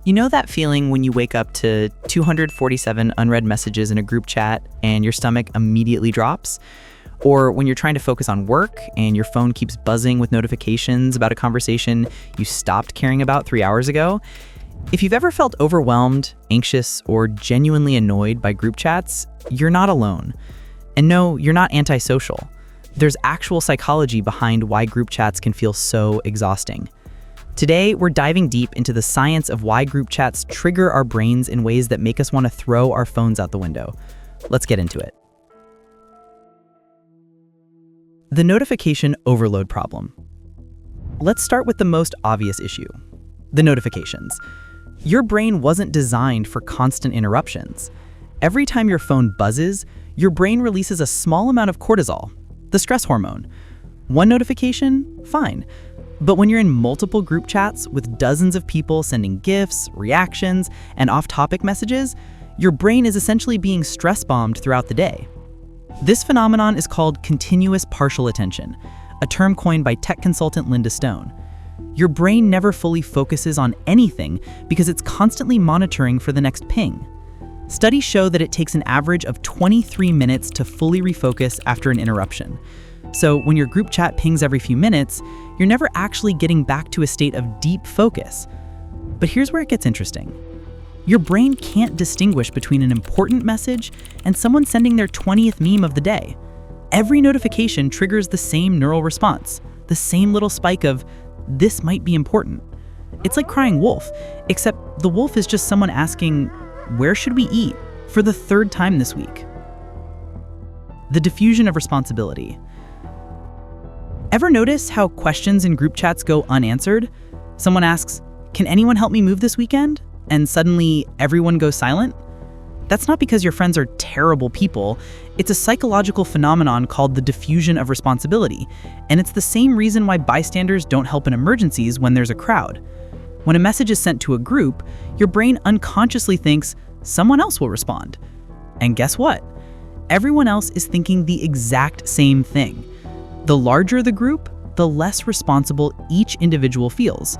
You know that feeling when you wake up to 247 unread messages in a group chat and your stomach immediately drops? Or when you're trying to focus on work and your phone keeps buzzing with notifications about a conversation you stopped caring about 3 hours ago? If you've ever felt overwhelmed, anxious, or genuinely annoyed by group chats, you're not alone. And no, you're not antisocial. There's actual psychology behind why group chats can feel so exhausting. Today, we're diving deep into the science of why group chats trigger our brains in ways that make us want to throw our phones out the window. Let's get into it. The notification overload problem. Let's start with the most obvious issue, the notifications. Your brain wasn't designed for constant interruptions. Every time your phone buzzes, your brain releases a small amount of cortisol, the stress hormone. One notification? Fine. But when you're in multiple group chats with dozens of people sending GIFs, reactions, and off-topic messages, your brain is essentially being stress-bombed throughout the day. This phenomenon is called continuous partial attention, a term coined by tech consultant Linda Stone. Your brain never fully focuses on anything because it's constantly monitoring for the next ping. Studies show that it takes an average of 23 minutes to fully refocus after an interruption. So when your group chat pings every few minutes, you're never actually getting back to a state of deep focus. But here's where it gets interesting. Your brain can't distinguish between an important message and someone sending their 20th meme of the day. Every notification triggers the same neural response, the same little spike of, this might be important. It's like crying wolf, except the wolf is just someone asking, where should we eat, for the third time this week. The diffusion of responsibility. Ever notice how questions in group chats go unanswered? Someone asks, can anyone help me move this weekend? And suddenly everyone goes silent? That's not because your friends are terrible people. It's a psychological phenomenon called the diffusion of responsibility. And it's the same reason why bystanders don't help in emergencies when there's a crowd. When a message is sent to a group, your brain unconsciously thinks someone else will respond. And guess what? Everyone else is thinking the exact same thing. The larger the group, the less responsible each individual feels.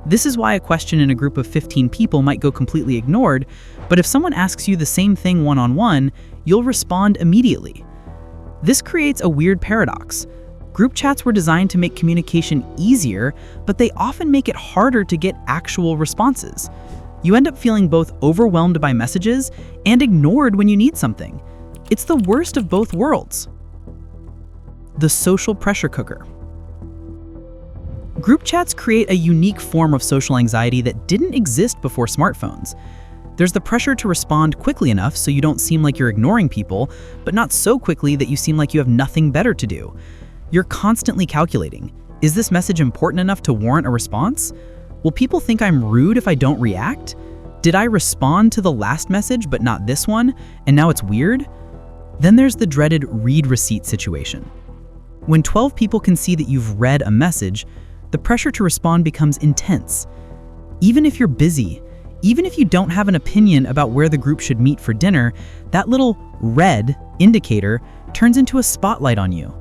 This is why a question in a group of 15 people might go completely ignored, but if someone asks you the same thing one-on-one, you'll respond immediately. This creates a weird paradox. Group chats were designed to make communication easier, but they often make it harder to get actual responses. You end up feeling both overwhelmed by messages and ignored when you need something. It's the worst of both worlds. The social pressure cooker. Group chats create a unique form of social anxiety that didn't exist before smartphones. There's the pressure to respond quickly enough so you don't seem like you're ignoring people, but not so quickly that you seem like you have nothing better to do. You're constantly calculating. Is this message important enough to warrant a response? Will people think I'm rude if I don't react? Did I respond to the last message but not this one, and now it's weird? Then there's the dreaded read receipt situation. When 12 people can see that you've read a message, the pressure to respond becomes intense. Even if you're busy, even if you don't have an opinion about where the group should meet for dinner, that little red indicator turns into a spotlight on you.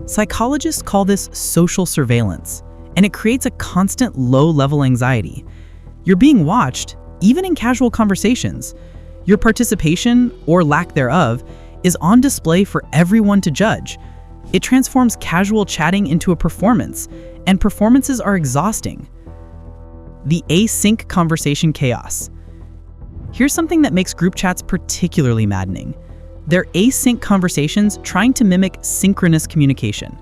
Psychologists call this social surveillance, and it creates a constant low-level anxiety. You're being watched, even in casual conversations. Your participation, or lack thereof, is on display for everyone to judge. It transforms casual chatting into a performance, and performances are exhausting. The async conversation chaos. Here's something that makes group chats particularly maddening. They're async conversations trying to mimic synchronous communication.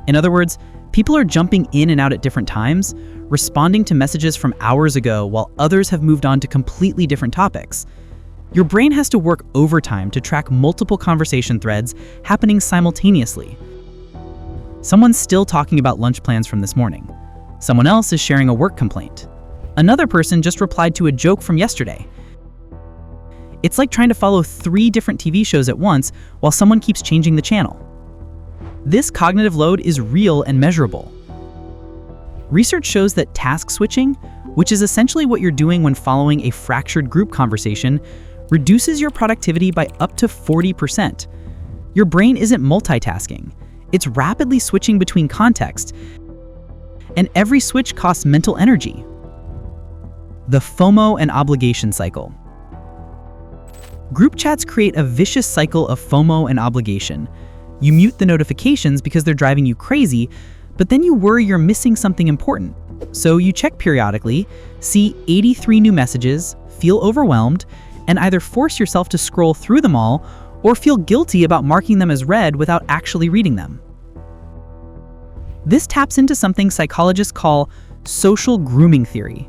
In other words, people are jumping in and out at different times, responding to messages from hours ago while others have moved on to completely different topics. Your brain has to work overtime to track multiple conversation threads happening simultaneously. Someone's still talking about lunch plans from this morning. Someone else is sharing a work complaint. Another person just replied to a joke from yesterday. It's like trying to follow 3 different TV shows at once while someone keeps changing the channel. This cognitive load is real and measurable. Research shows that task switching, which is essentially what you're doing when following a fractured group conversation, reduces your productivity by up to 40%. Your brain isn't multitasking. It's rapidly switching between contexts, and every switch costs mental energy. The FOMO and obligation cycle. Group chats create a vicious cycle of FOMO and obligation. You mute the notifications because they're driving you crazy, but then you worry you're missing something important. So you check periodically, see 83 new messages, feel overwhelmed, and either force yourself to scroll through them all or feel guilty about marking them as read without actually reading them. This taps into something psychologists call social grooming theory.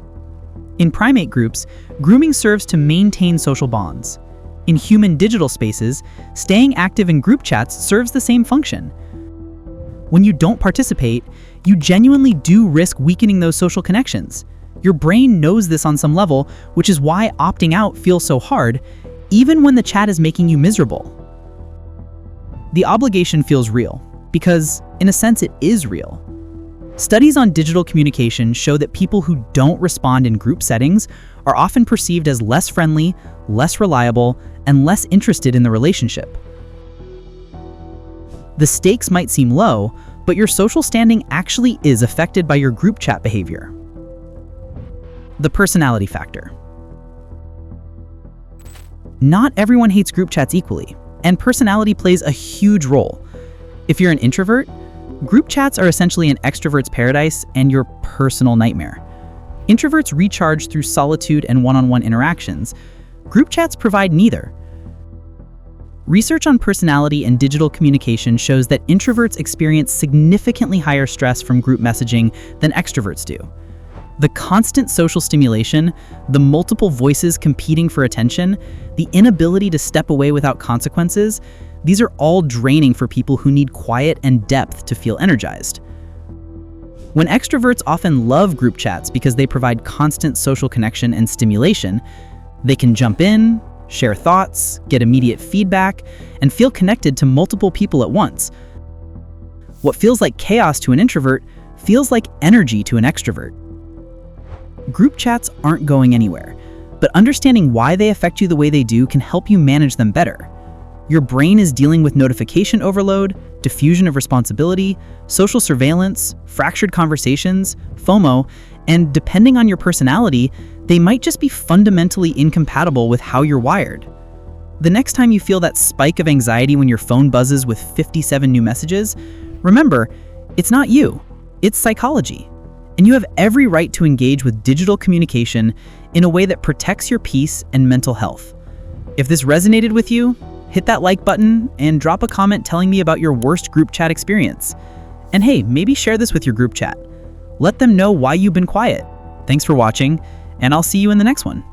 In primate groups, grooming serves to maintain social bonds. In human digital spaces, staying active in group chats serves the same function. When you don't participate, you genuinely do risk weakening those social connections. Your brain knows this on some level, which is why opting out feels so hard, even when the chat is making you miserable. The obligation feels real, because in a sense it is real. Studies on digital communication show that people who don't respond in group settings are often perceived as less friendly, less reliable, and less interested in the relationship. The stakes might seem low, but your social standing actually is affected by your group chat behavior. The personality factor. Not everyone hates group chats equally, and personality plays a huge role. If you're an introvert, group chats are essentially an extrovert's paradise and your personal nightmare. Introverts recharge through solitude and one-on-one interactions. Group chats provide neither. Research on personality and digital communication shows that introverts experience significantly higher stress from group messaging than extroverts do. The constant social stimulation, the multiple voices competing for attention, the inability to step away without consequences, these are all draining for people who need quiet and depth to feel energized. When extroverts often love group chats because they provide constant social connection and stimulation, they can jump in, share thoughts, get immediate feedback, and feel connected to multiple people at once. What feels like chaos to an introvert feels like energy to an extrovert. Group chats aren't going anywhere, but understanding why they affect you the way they do can help you manage them better. Your brain is dealing with notification overload, diffusion of responsibility, social surveillance, fractured conversations, FOMO, and depending on your personality, they might just be fundamentally incompatible with how you're wired. The next time you feel that spike of anxiety when your phone buzzes with 57 new messages, remember, it's not you, it's psychology. And you have every right to engage with digital communication in a way that protects your peace and mental health. If this resonated with you, hit that like button and drop a comment telling me about your worst group chat experience. And hey, maybe share this with your group chat. Let them know why you've been quiet. Thanks for watching, and I'll see you in the next one.